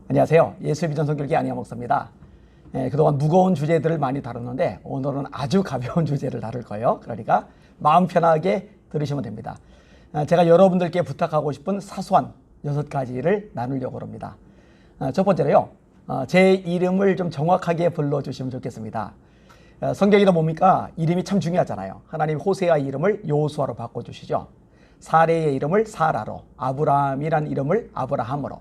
안녕하세요. 예수비전 선교회 안희영 목사입니다. 그동안 무거운 주제들을 많이 다뤘는데 오늘은 아주 가벼운 주제를 다룰 거예요. 그러니까 마음 편하게 들으시면 됩니다. 제가 여러분들께 부탁하고 싶은 사소한 6가지를 나누려고 합니다. 첫 번째로요. 제 이름을 좀 정확하게 불러주시면 좋겠습니다. 성경이다 뭡니까? 이름이 참 중요하잖아요. 하나님 호세아 이름을 여호수아로 바꿔주시죠. 사레의 이름을 사라로, 아브라함이란 이름을 아브라함으로,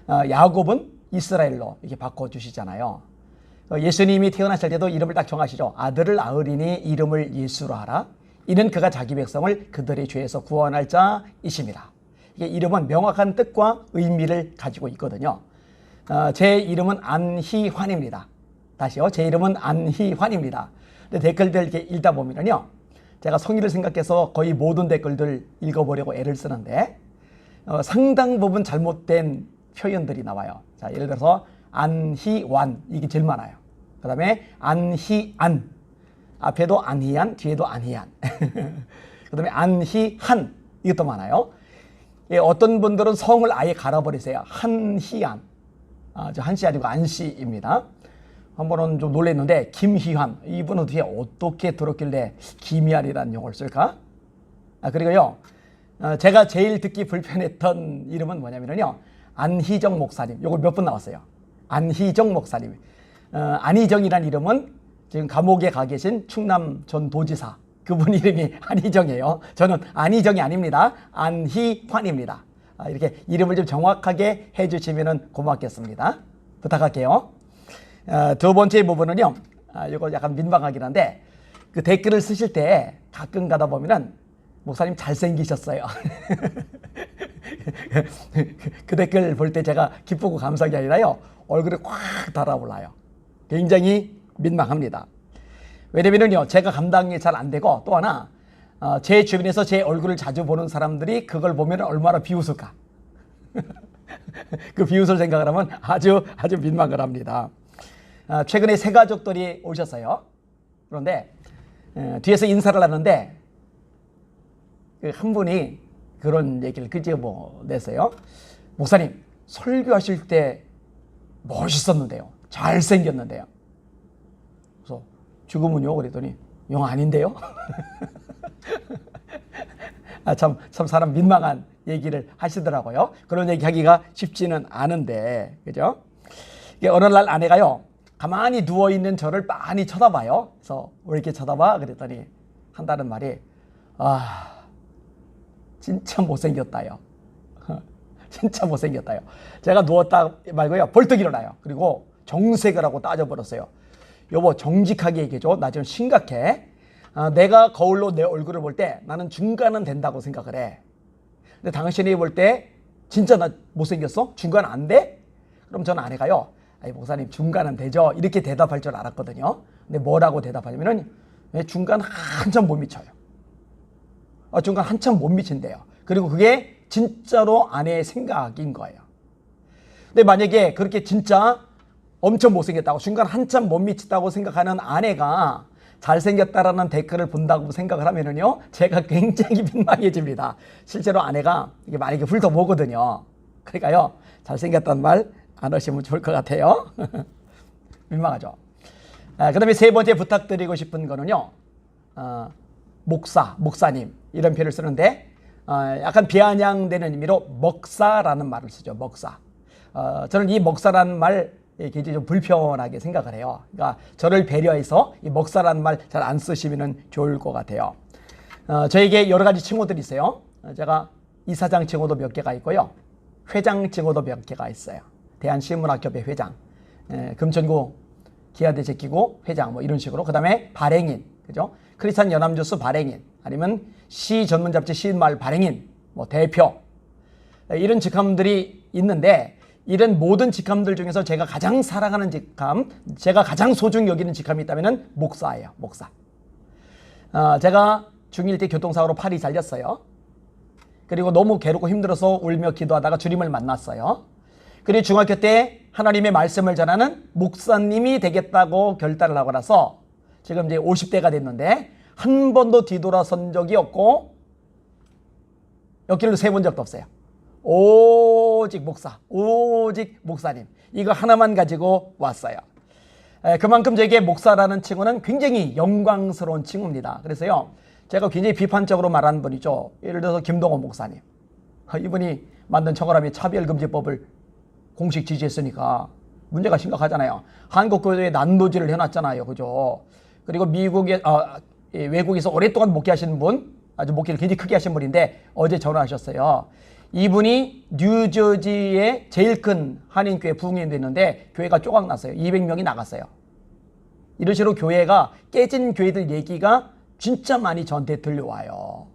야곱은 이스라엘로 이렇게 바꿔주시잖아요. 예수님이 태어나실 때도 이름을 딱 정하시죠. 아들을 낳으리니 이름을 예수로 하라. 이는 그가 자기 백성을 그들의 죄에서 구원할 자이심이라. 이게 이름은 명확한 뜻과 의미를 가지고 있거든요. 제 이름은 안희환입니다. 다시요. 제 이름은 안희환입니다. 근데 댓글들 이렇게 읽다 보면요. 제가 성의를 생각해서 거의 모든 댓글들 읽어보려고 애를 쓰는데 상당 부분 잘못된 표현들이 나와요. 자, 예를 들어서 안희완 이게 제일 많아요. 그 다음에 안희안 앞에도 안희안 뒤에도 안희안 그 다음에 안희한 이것도 많아요. 어떤 분들은 성을 아예 갈아버리세요. 한희안 저 한씨 아니고 안씨입니다. 한 번은 좀 놀랐는데 김희환 이분은 어떻게 들었길래 김희환이라는 용어를 쓸까? 그리고요 제가 제일 듣기 불편했던 이름은 뭐냐면요 안희정 목사님. 요거 몇 번 나왔어요. 안희정 목사님. 안희정이라는 이름은 지금 감옥에 가 계신 충남 전 도지사 그분 이름이 안희정이에요. 저는 안희정이 아닙니다. 안희환입니다. 이렇게 이름을 좀 정확하게 해주시면 고맙겠습니다. 부탁할게요. 두 번째 부분은요. 이거 약간 민망하긴 한데 그 댓글을 쓰실 때 가끔 가다 보면은 목사님 잘생기셨어요. 그 댓글 볼 때 제가 기쁘고 감사한 게 아니라요. 얼굴이 확 달아올라요. 굉장히 민망합니다. 왜냐면요. 제가 감당이 잘 안 되고 또 하나 제 주변에서 제 얼굴을 자주 보는 사람들이 그걸 보면 얼마나 비웃을까. 그 비웃을 생각을 하면 아주 민망을 합니다. 최근에 새 가족들이 오셨어요. 그런데 뒤에서 인사를 하는데 한 분이 그런 얘기를 끄집어냈어요. 목사님 설교하실 때 멋있었는데요. 잘생겼는데요. 그래서 지금은요 그랬더니 영 아닌데요. 참 사람 민망한 얘기를 하시더라고요. 그런 얘기 하기가 쉽지는 않은데 그죠? 어느 날 아내가요 가만히 누워있는 저를 많이 쳐다봐요. 그래서 왜 이렇게 쳐다봐? 그랬더니 한다는 말이 진짜 못생겼다요. 진짜 못생겼다요. 제가 누웠다 말고요 벌떡 일어나요. 그리고 정색을 하고 따져버렸어요. 여보 정직하게 얘기해줘. 나 지금 심각해. 내가 거울로 내 얼굴을 볼 때 나는 중간은 된다고 생각을 해. 근데 당신이 볼 때 진짜 나 못생겼어? 중간 안 돼? 그럼 저는 아내가요. 아니 목사님 중간은 되죠. 이렇게 대답할 줄 알았거든요. 근데 뭐라고 대답하냐면은 중간 한참 못 미쳐요. 중간 한참 못 미친대요. 그리고 그게 진짜로 아내의 생각인 거예요. 근데 만약에 그렇게 진짜 엄청 못생겼다고 중간 한참 못 미쳤다고 생각하는 아내가 잘생겼다라는 댓글을 본다고 생각을 하면은요 제가 굉장히 민망해집니다. 실제로 아내가 이게 많이 훑어보거든요. 그러니까요 잘생겼다는 말 안 하시면 좋을 것 같아요. 민망하죠. 그 다음에 세 번째 부탁드리고 싶은 거는요 목사님 이런 표현을 쓰는데 약간 비아냥되는 의미로 먹사라는 말을 쓰죠. 먹사. 저는 이 먹사라는 말 굉장히 좀 불편하게 생각을 해요. 그러니까 저를 배려해서 이 먹사라는 말 잘 안 쓰시면 좋을 것 같아요. 저에게 여러 가지 칭호들이 있어요. 제가 이사장 칭호도 몇 개가 있고요. 회장 칭호도 몇 개가 있어요. 대한신문학협회 회장, 금천구 기아대제기구 회장 뭐 이런 식으로. 그 다음에 발행인, 그죠? 크리스찬 연합뉴스 발행인, 아니면 시 전문 잡지 시인마을 발행인, 뭐 대표 이런 직함들이 있는데 이런 모든 직함들 중에서 제가 가장 사랑하는 직함, 제가 가장 소중히 여기는 직함이 있다면 목사예요. 목사. 제가 중1 때 교통사고로 팔이 잘렸어요. 그리고 너무 괴롭고 힘들어서 울며 기도하다가 주님을 만났어요. 그리고 중학교 때 하나님의 말씀을 전하는 목사님이 되겠다고 결단을 하고 나서 지금 이제 50대가 됐는데 한 번도 뒤돌아선 적이 없고 옆길로 세 본 적도 없어요. 오직 목사, 오직 목사님, 이거 하나만 가지고 왔어요. 그만큼 저에게 목사라는 칭호는 굉장히 영광스러운 칭호입니다. 그래서요, 제가 굉장히 비판적으로 말하는 분이죠. 예를 들어서 김동호 목사님, 이분이 만든 청어람이 차별금지법을 공식 지지했으니까 문제가 심각하잖아요. 한국교회에 난도질을 해놨잖아요. 그죠? 그리고 외국에서 오랫동안 목회하신 분, 아주 목회를 굉장히 크게 하신 분인데 어제 전화하셨어요. 이분이 뉴저지의 제일 큰 한인교회 부흥회도 있는데 교회가 쪼각났어요. 200명이 나갔어요. 이런 식으로 교회가 깨진 교회들 얘기가 진짜 많이 저한테 들려와요.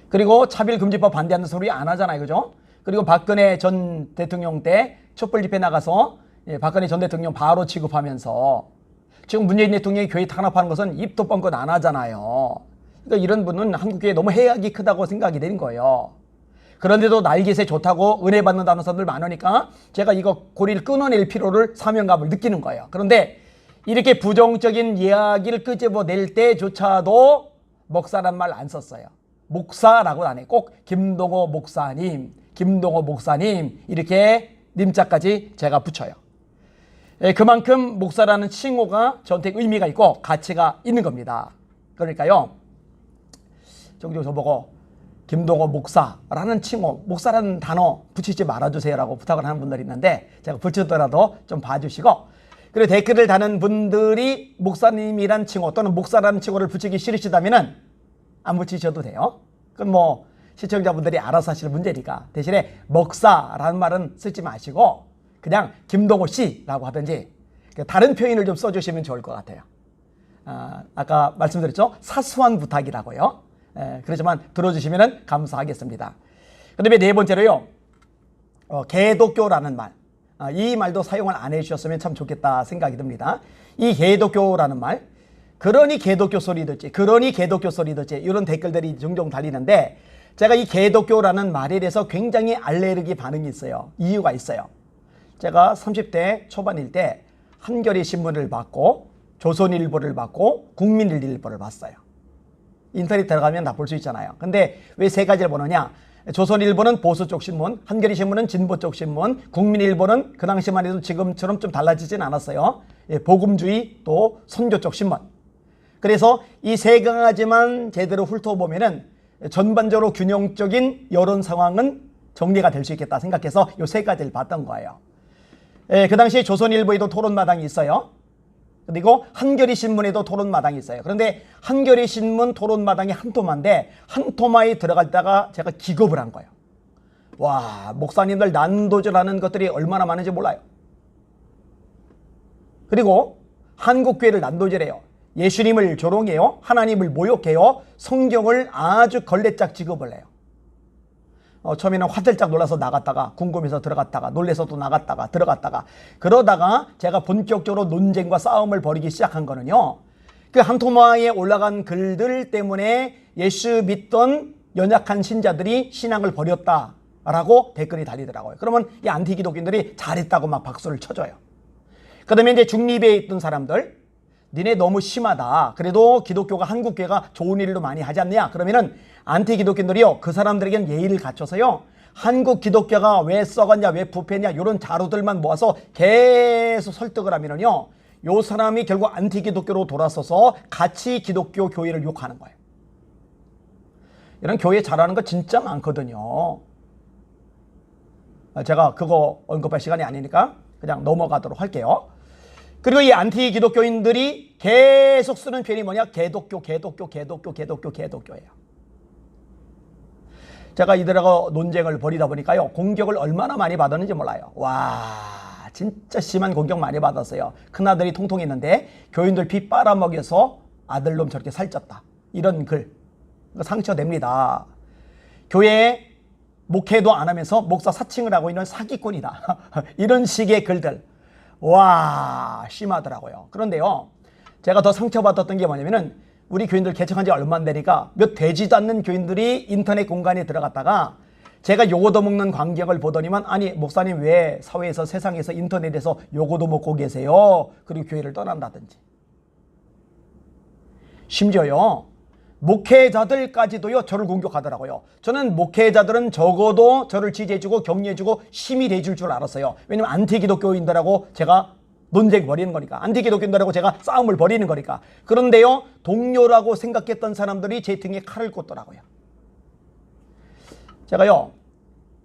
그리고 차별금지법 반대하는 소리 안 하잖아요. 그죠? 그리고 박근혜 전 대통령 때 촛불 집회 나가서 박근혜 전 대통령 바로 취급하면서 지금 문재인 대통령이 교회 탄압하는 것은 입도 뻥끗 안 하잖아요. 그러니까 이런 분은 한국교회에 너무 해악이 크다고 생각이 되는 거예요. 그런데도 날개새 좋다고 은혜 받는다는 사람들 많으니까 제가 이거 고리를 끊어낼 필요를 사명감을 느끼는 거예요. 그런데 이렇게 부정적인 이야기를 끄집어낼 때조차도 목사란 말 안 썼어요. 목사라고 안 해. 꼭 김동호 목사님, 김동호 목사님 이렇게 님자까지 제가 붙여요. 그만큼 목사라는 칭호가 저한테 의미가 있고 가치가 있는 겁니다. 그러니까요, 저보고 김동호 목사라는 칭호, 목사라는 단어 붙이지 말아주세요라고 부탁을 하는 분들이 있는데 제가 붙였더라도 좀 봐주시고, 그리고 댓글을 다는 분들이 목사님이란 칭호 또는 목사라는 칭호를 붙이기 싫으시다면 안 붙이셔도 돼요. 그건 뭐 시청자분들이 알아서 하실 문제니까. 대신에 목사라는 말은 쓰지 마시고 그냥 김동호 씨라고 하든지 다른 표현을 좀 써주시면 좋을 것 같아요. 아까 말씀드렸죠? 사소한 부탁이라고요. 그렇지만 들어주시면 감사하겠습니다. 그 다음에 네 번째로요, 개독교라는 말. 이 말도 사용을 안 해주셨으면 참 좋겠다 생각이 듭니다. 이 개독교라는 말, 그러니 개독교 소리 듣지, 그러니 개독교 소리 듣지, 이런 댓글들이 종종 달리는데 제가 이 개독교라는 말에 대해서 굉장히 알레르기 반응이 있어요. 이유가 있어요. 제가 30대 초반일 때 한겨레 신문을 받고 조선일보를 받고 국민일보를 봤어요. 인터넷 들어가면 다 볼 수 있잖아요. 근데 왜 세 가지를 보느냐? 조선일보는 보수 쪽 신문, 한겨레 신문은 진보 쪽 신문, 국민일보는 그 당시만 해도 지금처럼 좀 달라지진 않았어요. 복음주의 또 선교 쪽 신문. 그래서 이 세 가지만 제대로 훑어보면은 전반적으로 균형적인 여론 상황은 정리가 될 수 있겠다 생각해서 이 세 가지를 봤던 거예요. 그 당시에 조선일보에도 토론마당이 있어요. 그리고 한겨레 신문에도 토론마당이 있어요. 그런데 한겨레 신문 토론마당이 한 토마인데 한 토마에 들어갔다가 제가 기겁을 한 거예요. 와, 목사님들 난도질하는 것들이 얼마나 많은지 몰라요. 그리고 한국교회를 난도질해요. 예수님을 조롱해요. 하나님을 모욕해요. 성경을 아주 걸레짝 취급을 해요. 처음에는 화들짝 놀라서 나갔다가 궁금해서 들어갔다가 놀래서 또 나갔다가 들어갔다가 그러다가 제가 본격적으로 논쟁과 싸움을 벌이기 시작한 거는요, 그 한토마에 올라간 글들 때문에 예수 믿던 연약한 신자들이 신앙을 버렸다라고 댓글이 달리더라고요. 그러면 이 안티기독교인들이 잘했다고 막 박수를 쳐줘요. 그 다음에 이제 중립에 있던 사람들, 니네 너무 심하다. 그래도 기독교가 한국교회가 좋은 일도 많이 하지 않느냐? 그러면은 안티 기독교인들이요, 그 사람들에게는 예의를 갖춰서요, 한국 기독교가 왜 썩었냐, 왜 부패냐, 이런 자료들만 모아서 계속 설득을 하면은요, 요 사람이 결국 안티 기독교로 돌아서서 같이 기독교 교회를 욕하는 거예요. 이런 교회 잘하는 거 진짜 많거든요. 제가 그거 언급할 시간이 아니니까 그냥 넘어가도록 할게요. 그리고 이 안티 기독교인들이 계속 쓰는 표현이 뭐냐? 개독교, 개독교, 개독교, 개독교, 개독교예요. 제가 이들하고 논쟁을 벌이다 보니까요, 공격을 얼마나 많이 받았는지 몰라요. 와, 진짜 심한 공격 많이 받았어요. 큰아들이 통통했는데 교인들 피 빨아먹여서 아들놈 저렇게 살쪘다, 이런 글 상처됩니다. 교회에 목회도 안 하면서 목사 사칭을 하고 있는 사기꾼이다 이런 식의 글들, 와, 심하더라고요. 그런데요, 제가 더 상처받았던 게 뭐냐면은 우리 교인들 개척한 지 얼마 안 되니까 몇 되지도 않는 교인들이 인터넷 공간에 들어갔다가 제가 요거도 먹는 광경을 보더니만, 아니 목사님 왜 사회에서 세상에서 인터넷에서 요거도 먹고 계세요? 그리고 교회를 떠난다든지, 심지어요 목회자들까지도요 저를 공격하더라고요. 저는 목회자들은 적어도 저를 지지해주고 격려해주고 힘이 돼줄 줄 알았어요. 왜냐면 안티기독교인들하고 제가 논쟁 벌이는 거니까, 안티기독교인들하고 제가 싸움을 벌이는 거니까. 그런데요 동료라고 생각했던 사람들이 제 등에 칼을 꽂더라고요. 제가요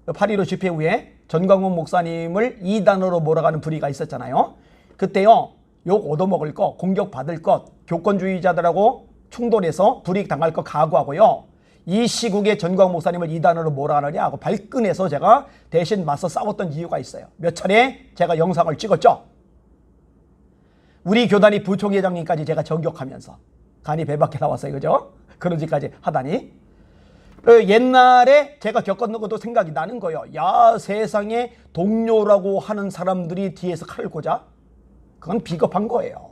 8.15 집회 후에 전광훈 목사님을 이단으로 몰아가는 불의가 있었잖아요. 그때요 욕 얻어먹을 것, 공격받을 것, 교권주의자들하고 충돌해서 불이익 당할 거 각오하고요. 이 시국에 전광훈 목사님을 이단으로 몰아가느냐 하고 발끈해서 제가 대신 맞서 싸웠던 이유가 있어요. 몇 차례 제가 영상을 찍었죠. 우리 교단이 부총회장님까지 제가 저격하면서 간이 배 밖에 나왔어요. 그죠? 그런 짓까지 하다니. 옛날에 제가 겪었는 것도 생각이 나는 거예요. 야, 세상에 동료라고 하는 사람들이 뒤에서 칼을 꽂아? 그건 비겁한 거예요.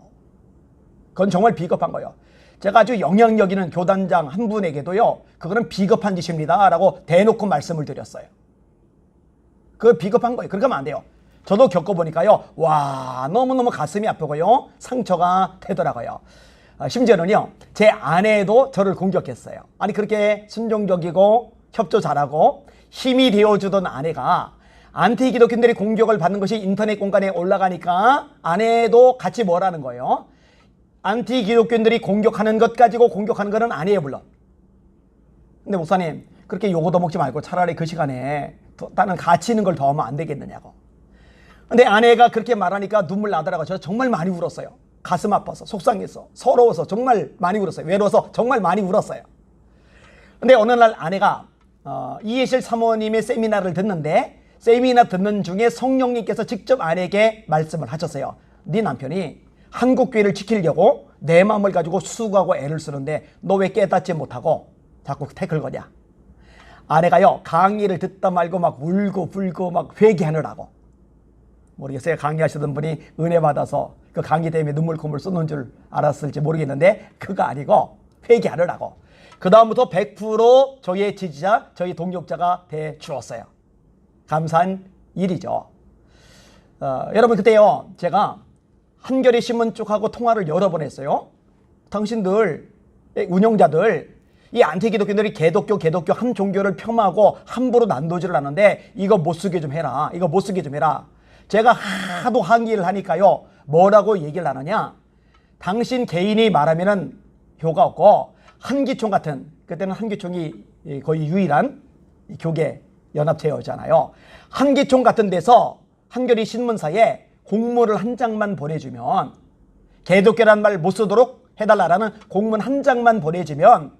그건 정말 비겁한 거예요. 제가 아주 영향력 있는 교단장 한 분에게도요 그거는 비겁한 짓입니다 라고 대놓고 말씀을 드렸어요. 그거 비겁한 거예요. 그렇게 하면 안 돼요. 저도 겪어보니까요 와 너무너무 가슴이 아프고요 상처가 되더라고요. 심지어는요 제 아내도 저를 공격했어요. 아니 그렇게 순종적이고 협조 잘하고 힘이 되어주던 아내가 안티기독교인들이 공격을 받는 것이 인터넷 공간에 올라가니까 아내도 같이 뭐라는 거예요. 안티기독교인들이 공격하는 것 가지고 공격하는 것은 아니에요 물론. 근데 목사님 그렇게 욕 얻어먹지 말고 차라리 그 시간에 나는 가치 있는 걸 더 하면 안 되겠느냐고. 근데 아내가 그렇게 말하니까 눈물 나더라고요. 저 정말 많이 울었어요. 가슴 아파서 속상해서 서러워서 정말 많이 울었어요. 외로워서 정말 많이 울었어요. 근데 어느 날 아내가 이해실 사모님의 세미나를 듣는데 세미나 듣는 중에 성령님께서 직접 아내에게 말씀을 하셨어요. 네 남편이 한국교회를 지키려고 내 마음을 가지고 수고하고 애를 쓰는데 너 왜 깨닫지 못하고 자꾸 태클 거냐. 아내가요 강의를 듣다 말고 막 울고 불고 막 회개하느라고. 모르겠어요. 강의하시던 분이 은혜 받아서 그 강의 때문에 눈물 콧물 쏟는 줄 알았을지 모르겠는데 그거 아니고 회개하느라고. 그 다음부터 100% 저희의 지지자, 저희 동력자가 돼 주었어요. 감사한 일이죠. 여러분 그때요 제가 한겨레 신문 쪽하고 통화를 여러 번 했어요. 당신들 운영자들 이 안티기독교인들이 개독교 한 종교를 폄하하고 함부로 난도질을 하는데 이거 못 쓰게 좀 해라. 이거 못 쓰게 좀 해라. 제가 하도 항의를 하니까요 뭐라고 얘기를 하느냐. 당신 개인이 말하면은 효가 없고 한기총 같은, 그때는 한기총이 거의 유일한 교계 연합체였잖아요. 한기총 같은 데서 한겨레 신문사에 공문을 한 장만 보내주면, 개독교라는 말 못 쓰도록 해달라라는 공문 한 장만 보내주면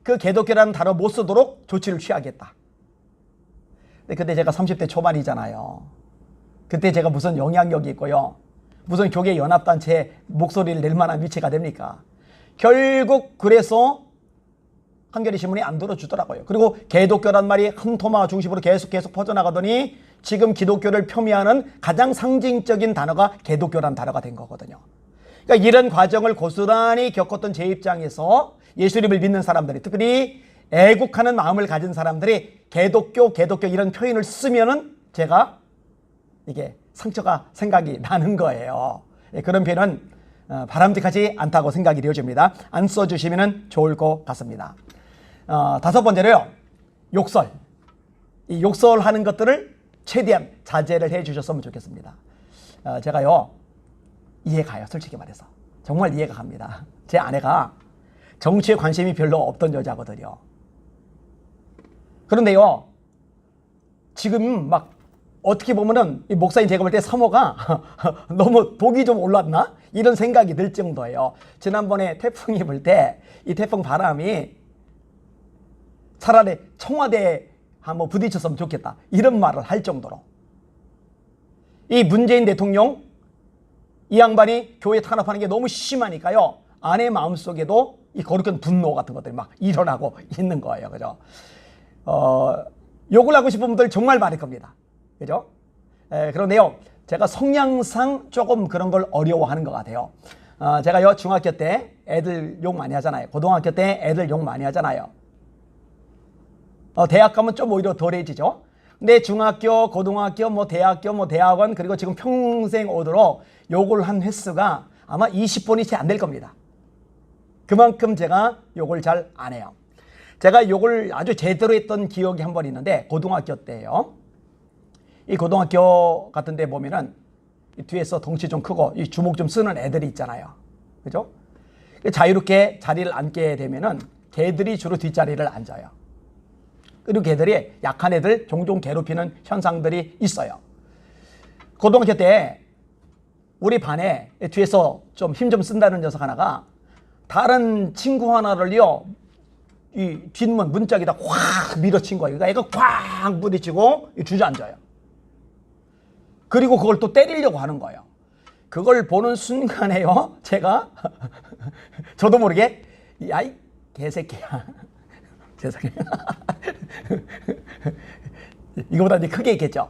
그 개독교라는 단어 못 쓰도록 조치를 취하겠다. 근데 그때 제가 30대 초반이잖아요. 그때 제가 무슨 영향력이 있고요, 무슨 교계 연합단체에 목소리를 낼 만한 위치가 됩니까? 결국 그래서 한겨레 신문이 안 들어주더라고요. 그리고 개독교란 말이 한 토마 중심으로 계속 퍼져나가더니 지금 기독교를 폄훼하는 가장 상징적인 단어가 개독교란 단어가 된 거거든요. 그러니까 이런 과정을 고스란히 겪었던 제 입장에서 예수님을 믿는 사람들이, 특별히 애국하는 마음을 가진 사람들이 개독교 이런 표현을 쓰면은 제가 이게 상처가 생각이 나는 거예요. 그런 표현은 바람직하지 않다고 생각이 되어집니다. 안 써주시면 좋을 것 같습니다. 다섯 번째로요, 욕설. 이 욕설하는 것들을 최대한 자제를 해 주셨으면 좋겠습니다. 제가요 이해가요. 솔직히 말해서 정말 이해가 갑니다. 제 아내가 정치에 관심이 별로 없던 여자거든요. 그런데요 지금 막 어떻게 보면은 이 목사님 제가 볼 때 사모가 너무 독이 좀 올랐나? 이런 생각이 들 정도예요. 지난번에 태풍이 불 때 이 태풍 바람이 차라리 청와대에 한번 부딪혔으면 좋겠다, 이런 말을 할 정도로. 이 문재인 대통령, 이 양반이 교회 탄압하는 게 너무 심하니까요, 아내 마음속에도 이 거룩한 분노 같은 것들이 막 일어나고 있는 거예요. 그죠? 욕을 하고 싶은 분들 정말 많을 겁니다. 그죠? 그런데요, 제가 성향상 조금 그런 걸 어려워하는 것 같아요. 제가요 중학교 때 애들 욕 많이 하잖아요. 고등학교 때 애들 욕 많이 하잖아요. 대학 가면 좀 오히려 덜해지죠. 근데 중학교, 고등학교, 대학교, 대학원, 그리고 지금 평생 오도록 욕을 한 횟수가 아마 20번이 채 안 될 겁니다. 그만큼 제가 욕을 잘 안 해요. 제가 욕을 아주 제대로 했던 기억이 한 번 있는데 고등학교 때예요. 이 고등학교 같은 데 보면은 이 뒤에서 덩치 좀 크고 이 주먹 좀 쓰는 애들이 있잖아요. 그죠? 자유롭게 자리를 앉게 되면은 걔들이 주로 뒷자리를 앉아요. 그리고 걔들이 약한 애들 종종 괴롭히는 현상들이 있어요. 고등학교 때 우리 반에 뒤에서 좀 힘 좀 쓴다는 녀석 하나가 다른 친구 하나를요, 이 뒷문 문짝에다 확 밀어친 거예요. 그러니까 애가 꽉 부딪히고 주저앉아요. 그리고 그걸 또 때리려고 하는 거예요. 그걸 보는 순간에요, 제가 저도 모르게 야이 개새끼야. 세상에. 이거보다 이제 크게 있겠죠.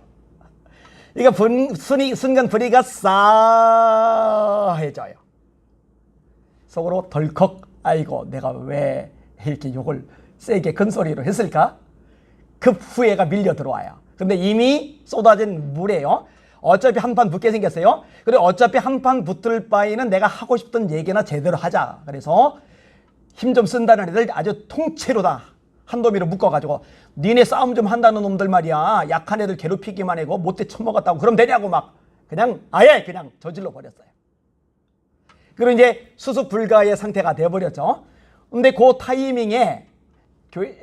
그러니까 순간 분위기가 싸해져요. 속으로 덜컥 아이고 내가 왜 이렇게 욕을 세게 큰 소리로 했을까? 급 후회가 밀려 들어와요. 근데 이미 쏟아진 물에요. 어차피 한판 붙게 생겼어요. 그리고 어차피 한판 붙을 바에는 내가 하고 싶던 얘기나 제대로 하자. 그래서 힘 좀 쓴다는 애들 아주 통째로 다 한도미로 묶어가지고 니네 싸움 좀 한다는 놈들 말이야. 약한 애들 괴롭히기만 하고 못돼 처먹었다고 그럼 되냐고 막 그냥 아예 그냥 저질러 버렸어요. 그리고 이제 수습 불가의 상태가 돼버렸죠. 근데 그 타이밍에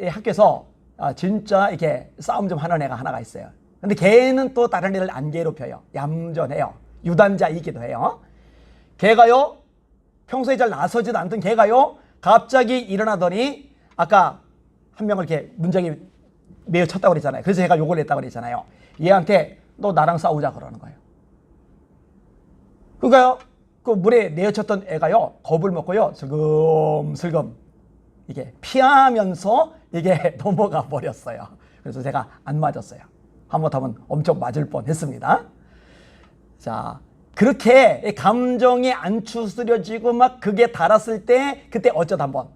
학교에서 진짜 이렇게 싸움 좀 하는 애가 하나가 있어요. 근데 걔는 또 다른 애를 안 괴롭혀요. 얌전해요. 유단자이기도 해요. 걔가요, 평소에 잘 나서지도 않던 걔가요, 갑자기 일어나더니 아까 한 명을 이렇게 문장에 매어 쳤다고 그랬잖아요. 그래서 제가 욕을 했다고 그랬잖아요. 얘한테 너 나랑 싸우자 그러는 거예요. 그러니까요, 그 물에 내어쳤던 애가요, 겁을 먹고요, 슬금슬금 이게 피하면서 이게 넘어가 버렸어요. 그래서 제가 안 맞았어요. 한번하면 엄청 맞을 뻔 했습니다. 자, 그렇게 감정이 안 추스려지고 막 그게 달았을 때 그때 어쩌다 한번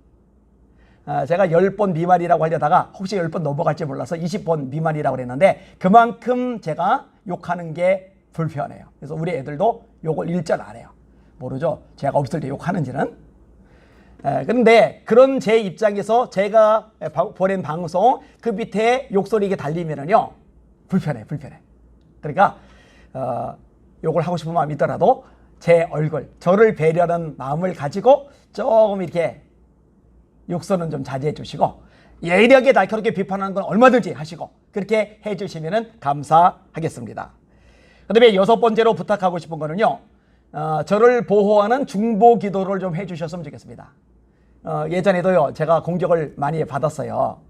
제가 10번 미만이라고 하려다가 혹시 10번 넘어갈지 몰라서 20번 미만이라고 그랬는데 그만큼 제가 욕하는 게 불편해요. 그래서 우리 애들도 욕을 일절 안 해요. 모르죠? 제가 없을 때 욕하는지는. 그런데 그런 제 입장에서 제가 보낸 방송 그 밑에 욕설이 이게 달리면은요, 불편해. 그러니까 욕을 하고 싶은 마음이 있더라도 제 얼굴, 저를 배려하는 마음을 가지고 조금 이렇게 욕설은 좀 자제해 주시고 예리하게 날카롭게 비판하는 건 얼마든지 하시고 그렇게 해 주시면 감사하겠습니다. 그 다음에 6번째로 부탁하고 싶은 거는요, 저를 보호하는 중보 기도를 좀 해 주셨으면 좋겠습니다. 예전에도요, 제가 공격을 많이 받았어요.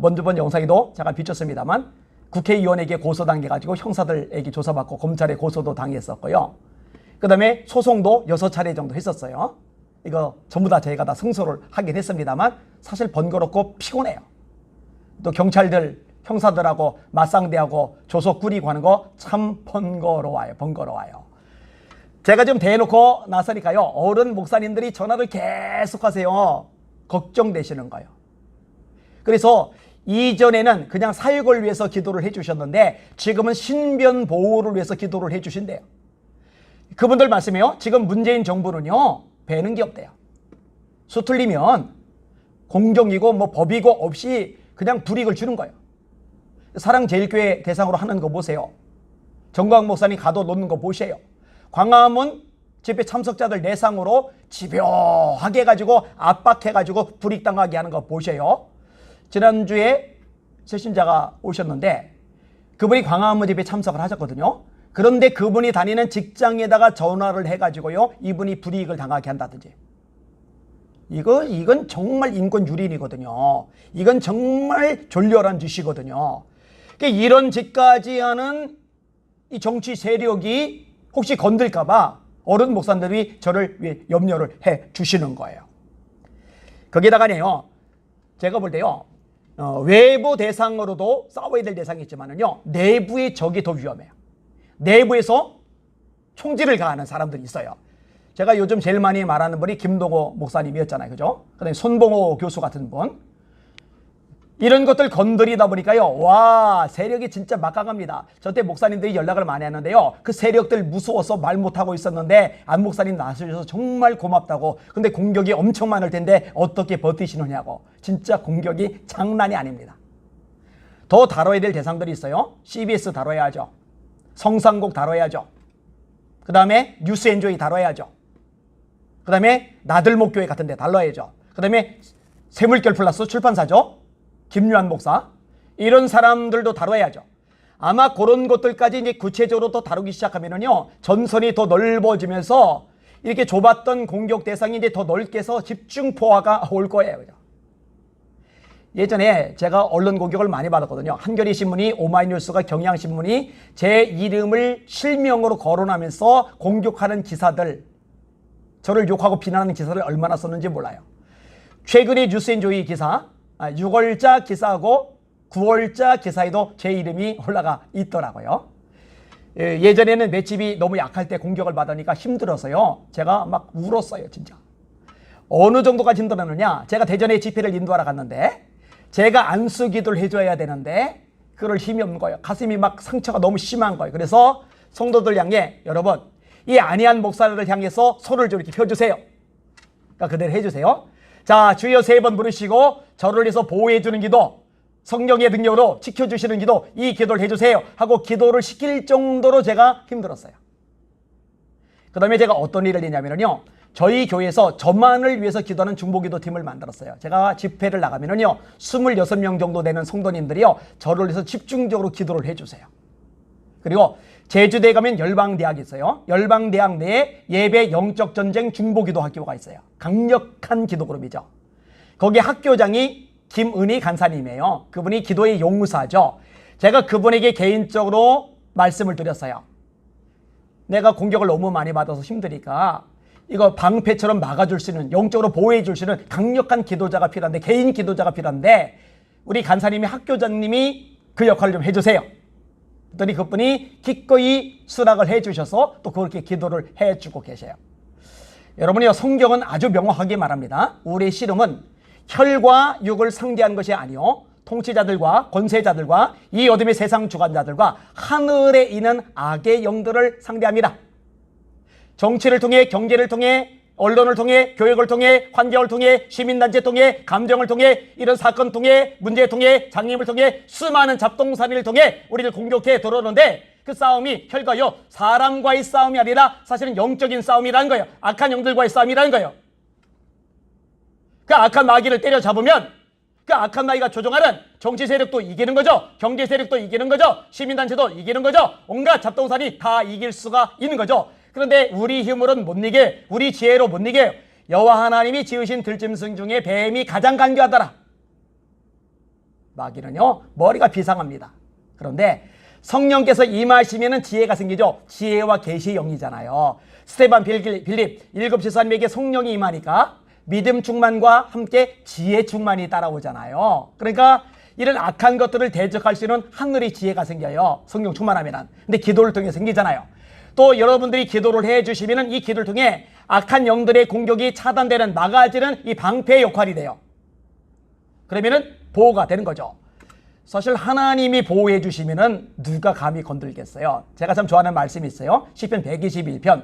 먼저 본 영상에도 제가 비쳤습니다만 국회의원에게 고소당해가지고 형사들에게 조사받고 검찰에 고소도 당했었고요. 그 다음에 소송도 6차례 정도 했었어요. 이거 전부 다 저희가 다 승소를 하긴 했습니다만 사실 번거롭고 피곤해요. 또 경찰들, 형사들하고 맞상대하고 조속 꾸리고 하는 거 참 번거로워요. 제가 좀 대놓고 나서니까요, 어른 목사님들이 전화를 계속 하세요. 걱정되시는 거예요. 그래서 이전에는 그냥 사역을 위해서 기도를 해주셨는데 지금은 신변 보호를 위해서 기도를 해주신대요. 그분들 말씀이요, 지금 문재인 정부는요, 배는 게 없대요. 수틀리면 공정이고 뭐 법이고 없이 그냥 불이익을 주는 거예요. 사랑제일교회 대상으로 하는 거 보세요. 정광 목사님 가둬놓는 거 보세요. 광화문 집회 참석자들 대상으로 집요하게 해가지고 압박해가지고 불이익당하게 하는 거 보세요. 지난주에 세신자가 오셨는데 그분이 광화문 집회에 참석을 하셨거든요. 그런데 그분이 다니는 직장에다가 전화를 해가지고요, 이분이 불이익을 당하게 한다든지. 이건 정말 인권 유린이거든요. 이건 정말 졸렬한 짓이거든요. 그러니까 이런 짓까지 하는 이 정치 세력이 혹시 건들까봐 어른 목사님들이 저를 염려를 해 주시는 거예요. 거기다가네요, 제가 볼 때요, 외부 대상으로도 싸워야 될 대상이 있지만은요, 내부의 적이 더 위험해요. 내부에서 총질을 가하는 사람들이 있어요. 제가 요즘 제일 많이 말하는 분이 김동호 목사님이었잖아요. 그죠? 그 다음에 손봉호 교수 같은 분. 이런 것들 건드리다 보니까요, 와, 세력이 진짜 막강합니다. 저때 목사님들이 연락을 많이 하는데요, 그 세력들 무서워서 말 못하고 있었는데 안 목사님 나서주셔서 정말 고맙다고. 근데 공격이 엄청 많을 텐데 어떻게 버티시느냐고. 진짜 공격이 장난이 아닙니다. 더 다뤄야 될 대상들이 있어요. CBS 다뤄야죠. 성상국 다뤄야죠. 그 다음에 뉴스엔조이 다뤄야죠. 그 다음에 나들목교회 같은 데 다뤄야죠. 그 다음에 세물결 플러스 출판사죠. 김유한 목사, 이런 사람들도 다뤄야죠. 아마 그런 것들까지 이제 구체적으로 더 다루기 시작하면은요, 전선이 더 넓어지면서 이렇게 좁았던 공격 대상이 이제 더 넓게 해서 집중 포화가 올 거예요. 그죠? 예전에 제가 언론 공격을 많이 받았거든요. 한겨레 신문이, 오마이뉴스가, 경향신문이 제 이름을 실명으로 거론하면서 공격하는 기사들, 저를 욕하고 비난하는 기사를 얼마나 썼는지 몰라요. 최근에 뉴스엔조이 기사, 6월자 기사하고 9월자 기사에도 제 이름이 올라가 있더라고요. 예전에는 맷집이 너무 약할 때 공격을 받으니까 힘들어서요, 제가 막 울었어요. 진짜. 어느 정도까지 힘들었느냐, 제가 대전에 집회를 인도하러 갔는데 제가 안수 기도를 해줘야 되는데 그럴 힘이 없는 거예요. 가슴이 막 상처가 너무 심한 거예요. 그래서 성도들 향해, 여러분, 이 안희한 목사를 향해서 손을 좀 이렇게 펴주세요. 그러니까 그대로 해주세요. 자, 주여 3번 부르시고 저를 위해서 보호해주는 기도, 성령의 능력으로 지켜주시는 기도, 이 기도를 해주세요 하고 기도를 시킬 정도로 제가 힘들었어요. 그 다음에 제가 어떤 일을 했냐면요, 저희 교회에서 저만을 위해서 기도하는 중보기도 팀을 만들었어요. 제가 집회를 나가면요, 26명 정도 되는 성도님들이요, 저를 위해서 집중적으로 기도를 해주세요. 그리고 제주대에 가면 열방대학이 있어요. 열방대학 내에 예배 영적전쟁 중보기도 학교가 있어요. 강력한 기도그룹이죠. 거기 학교장이 김은희 간사님이에요. 그분이 기도의 용사죠. 제가 그분에게 개인적으로 말씀을 드렸어요. 내가 공격을 너무 많이 받아서 힘드니까 이거 방패처럼 막아줄 수 있는, 영적으로 보호해줄 수 있는 강력한 기도자가 필요한데, 개인 기도자가 필요한데 우리 간사님이, 학교장님이 그 역할을 좀 해주세요. 그랬더니 그분이 기꺼이 수락을 해주셔서 또 그렇게 기도를 해주고 계세요. 여러분이요, 성경은 아주 명확하게 말합니다. 우리의 씨름은 혈과 육을 상대한 것이 아니요, 통치자들과 권세자들과 이 어둠의 세상 주관자들과 하늘에 있는 악의 영들을 상대합니다. 정치를 통해, 경제를 통해, 언론을 통해, 교육을 통해, 환경을 통해, 시민단체 통해, 감정을 통해, 이런 사건 통해, 문제 통해, 장애물 통해, 수많은 잡동사니를 통해 우리를 공격해 들어오는데, 그 싸움이 혈과요, 사람과의 싸움이 아니라 사실은 영적인 싸움이라는 거예요. 악한 영들과의 싸움이라는 거예요. 그 악한 마귀를 때려잡으면 그 악한 마귀가 조종하는 정치 세력도 이기는 거죠. 경제 세력도 이기는 거죠. 시민단체도 이기는 거죠. 온갖 잡동사니 다 이길 수가 있는 거죠. 그런데 우리 힘으로는 못 이게, 우리 지혜로 못 이게요. 여호와 하나님이 지으신 들짐승 중에 뱀이 가장 간교하더라. 마귀는요, 머리가 비상합니다. 그런데 성령께서 임하시면 지혜가 생기죠. 지혜와 계시의 영이잖아요. 스테반 빌립 7 지사님에게 성령이 임하니까 믿음 충만과 함께 지혜 충만이 따라오잖아요. 그러니까 이런 악한 것들을 대적할 수 있는 하늘의 지혜가 생겨요. 성령 충만하면. 근데 기도를 통해 생기잖아요. 또 여러분들이 기도를 해주시면 이 기도를 통해 악한 영들의 공격이 차단되는, 막아지는 이 방패의 역할이 돼요. 그러면은 보호가 되는 거죠. 사실 하나님이 보호해 주시면은 누가 감히 건들겠어요. 제가 참 좋아하는 말씀이 있어요. 시편 121편.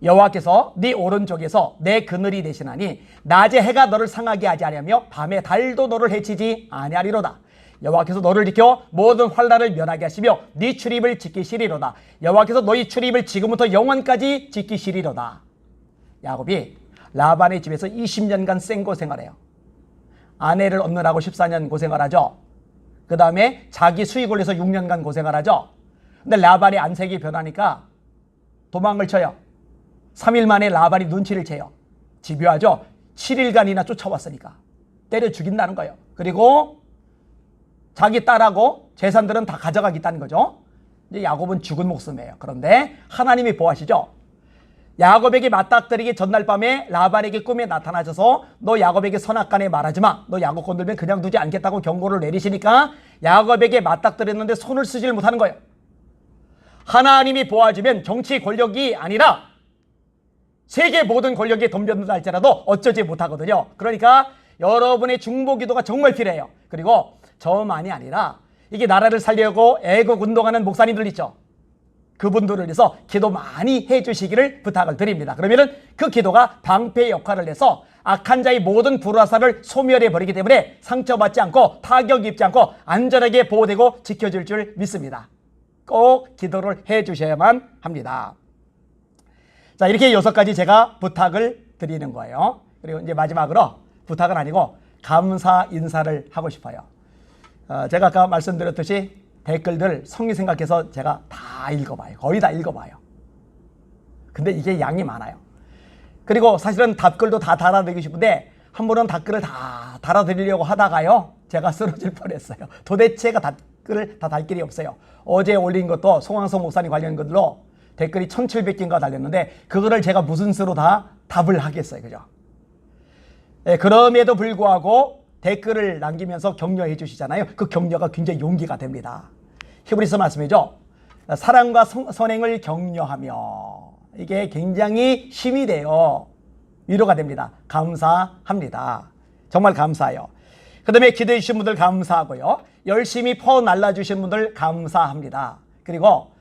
여호와께서 네 오른쪽에서 내 그늘이 되시나니 낮에 해가 너를 상하게 하지 아니하며 밤에 달도 너를 해치지 아니하리로다. 여호와께서 너를 지켜 모든 환난을 면하게 하시며 네 출입을 지키시리로다. 여호와께서 너희 출입을 지금부터 영원까지 지키시리로다. 야곱이 라반의 집에서 20년간 생고생활해요. 아내를 얻느라고 14년 고생을 하죠. 그 다음에 자기 수익을 위해서 6년간 고생을 하죠. 근데 라반의 안색이 변하니까 도망을 쳐요. 3일 만에 라반이 눈치를 채요. 집요하죠. 7일간이나 쫓아왔으니까 때려 죽인다는 거예요. 그리고 자기 딸하고 재산들은 다 가져가겠다는 거죠. 이제 야곱은 죽은 목숨이에요. 그런데 하나님이 보호하시죠. 야곱에게 맞닥뜨리기 전날 밤에 라반에게 꿈에 나타나셔서 너 야곱에게 선악간에 말하지 마. 너 야곱 건들면 그냥 두지 않겠다고 경고를 내리시니까 야곱에게 맞닥뜨렸는데 손을 쓰지를 못하는 거예요. 하나님이 보호해주면 정치 권력이 아니라 세계 모든 권력이 덤벼든다 할지라도 어쩌지 못하거든요. 그러니까 여러분의 중보기도가 정말 필요해요. 그리고 저만이 아니라 이게 나라를 살려고 애국 운동하는 목사님들 있죠. 그분들을 위해서 기도 많이 해주시기를 부탁을 드립니다. 그러면은 그 기도가 방패 역할을 해서 악한 자의 모든 불화살을 소멸해 버리기 때문에 상처받지 않고 타격 입지 않고 안전하게 보호되고 지켜질 줄 믿습니다. 꼭 기도를 해주셔야만 합니다. 자, 이렇게 6가지 제가 부탁을 드리는 거예요. 그리고 이제 마지막으로 부탁은 아니고 감사 인사를 하고 싶어요. 제가 아까 말씀드렸듯이 댓글들 성의 생각해서 제가 다 읽어봐요. 거의 다 읽어봐요. 근데 이게 양이 많아요. 그리고 사실은 답글도 다 달아드리고 싶은데 한 번은 답글을 다 달아드리려고 하다가요, 제가 쓰러질 뻔했어요. 도대체가 댓글을 다 달 길이 없어요. 어제 올린 것도 송황석 목사님 관련 것들로 댓글이 1700개인가 달렸는데 그거를 제가 무슨 수로 다 답을 하겠어요. 그죠? 네, 그럼에도 불구하고 댓글을 남기면서 격려해 주시잖아요. 그 격려가 굉장히 용기가 됩니다. 히브리서 말씀이죠. 사랑과 선행을 격려하며, 이게 굉장히 힘이 돼요. 위로가 됩니다. 감사합니다. 정말 감사해요. 그 다음에 기도해 주신 분들 감사하고요. 열심히 퍼날라주신 분들 감사합니다. 그리고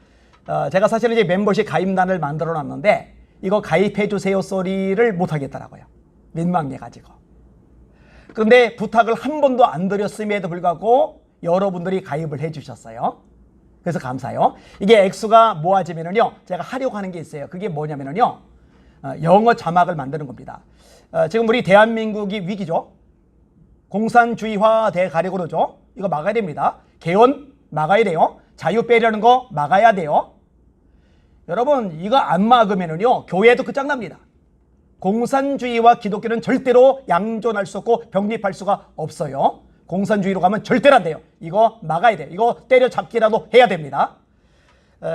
제가 사실은 이제 멤버십 가입란을 만들어 놨는데 이거 가입해 주세요 소리를 못 하겠더라고요. 민망해가지고. 그런데 부탁을 한 번도 안 드렸음에도 불구하고 여러분들이 가입을 해 주셨어요. 그래서 감사해요. 이게 액수가 모아지면은요, 제가 하려고 하는 게 있어요. 그게 뭐냐면은요, 영어 자막을 만드는 겁니다. 지금 우리 대한민국이 위기죠. 공산주의화 돼 가려고 그러죠. 이거 막아야 됩니다. 개헌 막아야 돼요. 자유 빼려는 거 막아야 돼요. 여러분, 이거 안 막으면은요, 교회도 끝장납니다. 공산주의와 기독교는 절대로 양존할 수 없고 병립할 수가 없어요. 공산주의로 가면 절대로 안 돼요. 이거 막아야 돼요. 이거 때려잡기라도 해야 됩니다.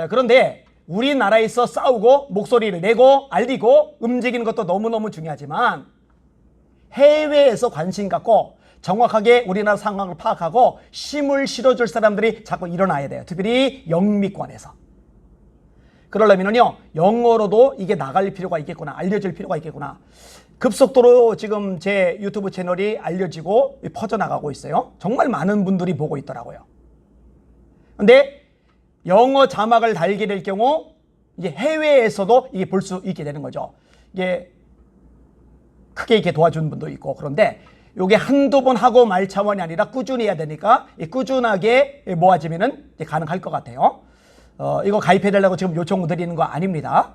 그런데 우리나라에서 싸우고 목소리를 내고 알리고 움직이는 것도 너무너무 중요하지만 해외에서 관심 갖고 정확하게 우리나라 상황을 파악하고 힘을 실어줄 사람들이 자꾸 일어나야 돼요. 특별히 영미권에서. 그러려면요, 영어로도 이게 나갈 필요가 있겠구나, 알려질 필요가 있겠구나. 급속도로 지금 제 유튜브 채널이 알려지고 퍼져나가고 있어요. 정말 많은 분들이 보고 있더라고요. 근데 영어 자막을 달게 될 경우 이제 해외에서도 이게 볼 수 있게 되는 거죠. 이게 크게 이렇게 도와주는 분도 있고. 그런데 이게 한두 번 하고 말 차원이 아니라 꾸준히 해야 되니까 꾸준하게 모아지면은 이제 가능할 것 같아요. 이거 가입해달라고 지금 요청 드리는 거 아닙니다.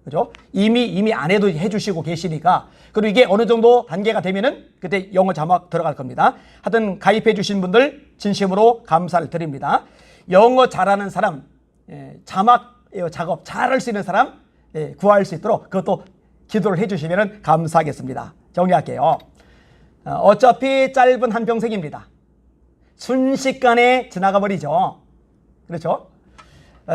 그죠? 이미 안 해도 해주시고 계시니까. 그리고 이게 어느 정도 단계가 되면은 그때 영어 자막 들어갈 겁니다. 하여튼 가입해주신 분들 진심으로 감사를 드립니다. 영어 잘하는 사람, 자막 작업 잘할 수 있는 사람 구할 수 있도록 그것도 기도를 해주시면 감사하겠습니다. 정리할게요. 어차피 짧은 한평생입니다. 순식간에 지나가 버리죠. 그렇죠?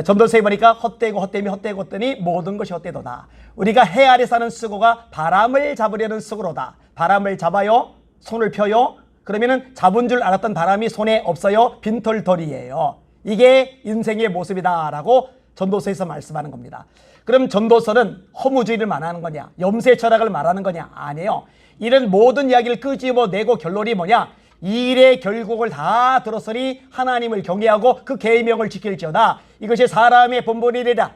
전도서에 보니까 헛되고 헛됨이 헛되고 헛되니 모든 것이 헛되도다. 우리가 해 아래 사는 수고가 바람을 잡으려는 수고로다. 바람을 잡아요. 손을 펴요. 그러면은 잡은 줄 알았던 바람이 손에 없어요. 빈털터리예요. 이게 인생의 모습이다 라고 전도서에서 말씀하는 겁니다. 그럼 전도서는 허무주의를 말하는 거냐, 염세 철학을 말하는 거냐? 아니에요. 이런 모든 이야기를 끄집어내고 결론이 뭐냐? 이 일의 결국을 다 들었으니 하나님을 경외하고 그 계명을 지킬지어다. 이것이 사람의 본분이리라.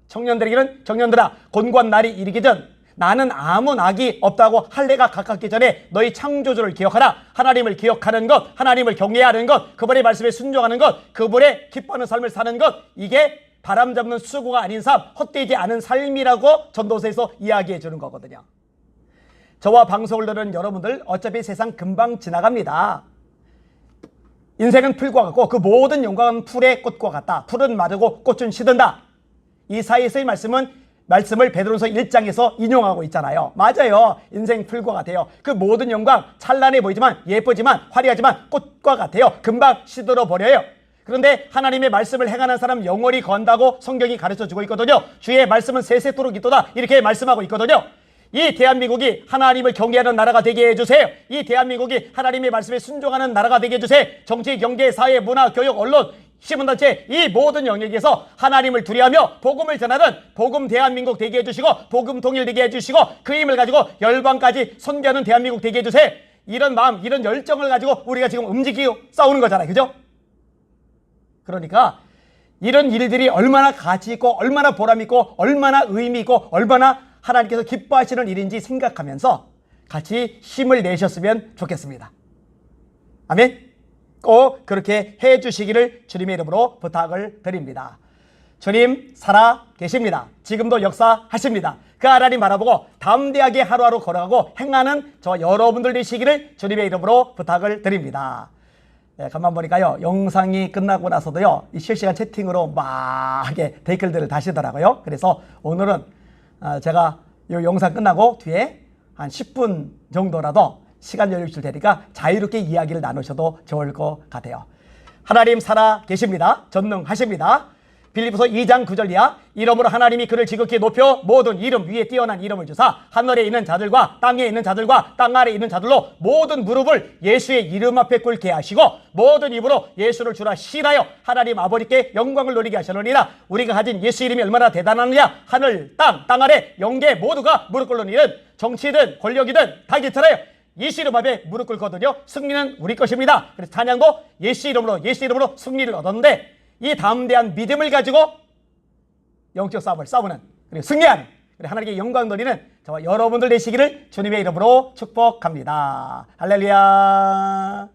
청년들아, 곤고한 날이 이르기 전 나는 아무 낙이 없다고 할 때가 가깝기 전에 너희 창조주를 기억하라. 하나님을 기억하는 것, 하나님을 경외하는 것, 그분의 말씀에 순종하는 것, 그분의 기뻐하는 삶을 사는 것, 이게 바람 잡는 수고가 아닌 삶, 헛되지 않은 삶이라고 전도서에서 이야기해 주는 거거든요. 저와 방송을 들은 여러분들, 어차피 세상 금방 지나갑니다. 인생은 풀과 같고 그 모든 영광은 풀의 꽃과 같다. 풀은 마르고 꽃은 시든다. 이사야서의 말씀을 베드로서 1장에서 인용하고 있잖아요. 맞아요. 인생 풀과 같아요. 그 모든 영광 찬란해 보이지만, 예쁘지만, 화려하지만 꽃과 같아요. 금방 시들어 버려요. 그런데 하나님의 말씀을 행하는 사람 영원히 건다고 성경이 가르쳐주고 있거든요. 주의 말씀은 세세토록 있도다, 이렇게 말씀하고 있거든요. 이 대한민국이 하나님을 경외하는 나라가 되게 해주세요. 이 대한민국이 하나님의 말씀에 순종하는 나라가 되게 해주세요. 정치, 경제, 사회, 문화, 교육, 언론, 시민단체 이 모든 영역에서 하나님을 두려워하며 복음을 전하는 복음 대한민국 되게 해주시고 복음 통일 되게 해주시고 그 힘을 가지고 열방까지 선교하는 대한민국 되게 해주세요. 이런 마음, 이런 열정을 가지고 우리가 지금 움직이고 싸우는 거잖아요. 그죠? 그러니까 이런 일들이 얼마나 가치 있고 얼마나 보람 있고 얼마나 의미 있고 얼마나 하나님께서 기뻐하시는 일인지 생각하면서 같이 힘을 내셨으면 좋겠습니다. 아멘. 꼭 그렇게 해 주시기를 주님의 이름으로 부탁을 드립니다. 주님 살아 계십니다. 지금도 역사하십니다. 그 하나님 바라보고 담대하게 하루하루 걸어가고 행하는 저 여러분들 되시기를 주님의 이름으로 부탁을 드립니다. 네, 가만 보니까요, 영상이 끝나고 나서도요, 이 실시간 채팅으로 막 이렇게 댓글들을 다시더라고요. 그래서 오늘은 제가 이 영상 끝나고 뒤에 한 10분 정도라도 시간 여유 줄 테니까 자유롭게 이야기를 나누셔도 좋을 것 같아요. 하나님 살아 계십니다. 전능하십니다. 빌립보서 2장 9절 이하 이러므로 하나님이 그를 지극히 높여 모든 이름 위에 뛰어난 이름을 주사 하늘에 있는 자들과 땅에 있는 자들과 땅 아래에 있는 자들로 모든 무릎을 예수의 이름 앞에 꿇게 하시고 모든 입으로 예수를 주라 시인하여 하나님 아버지께 영광을 돌리게 하시느니라. 우리가 가진 예수 이름이 얼마나 대단하느냐. 하늘 땅 아래 영계 모두가 무릎 꿇는 일은 정치든 권력이든 다 기천하여 예수 이름 앞에 무릎 꿇거든요. 승리는 우리 것입니다. 그래서 찬양도 예수 이름으로 승리를 얻었는데 이 담대한 믿음을 가지고 영적 싸움을 싸우는, 그리고 승리하는, 그리고 하나님께 영광 돌리는 저와 여러분들 되시기를 주님의 이름으로 축복합니다. 할렐루야.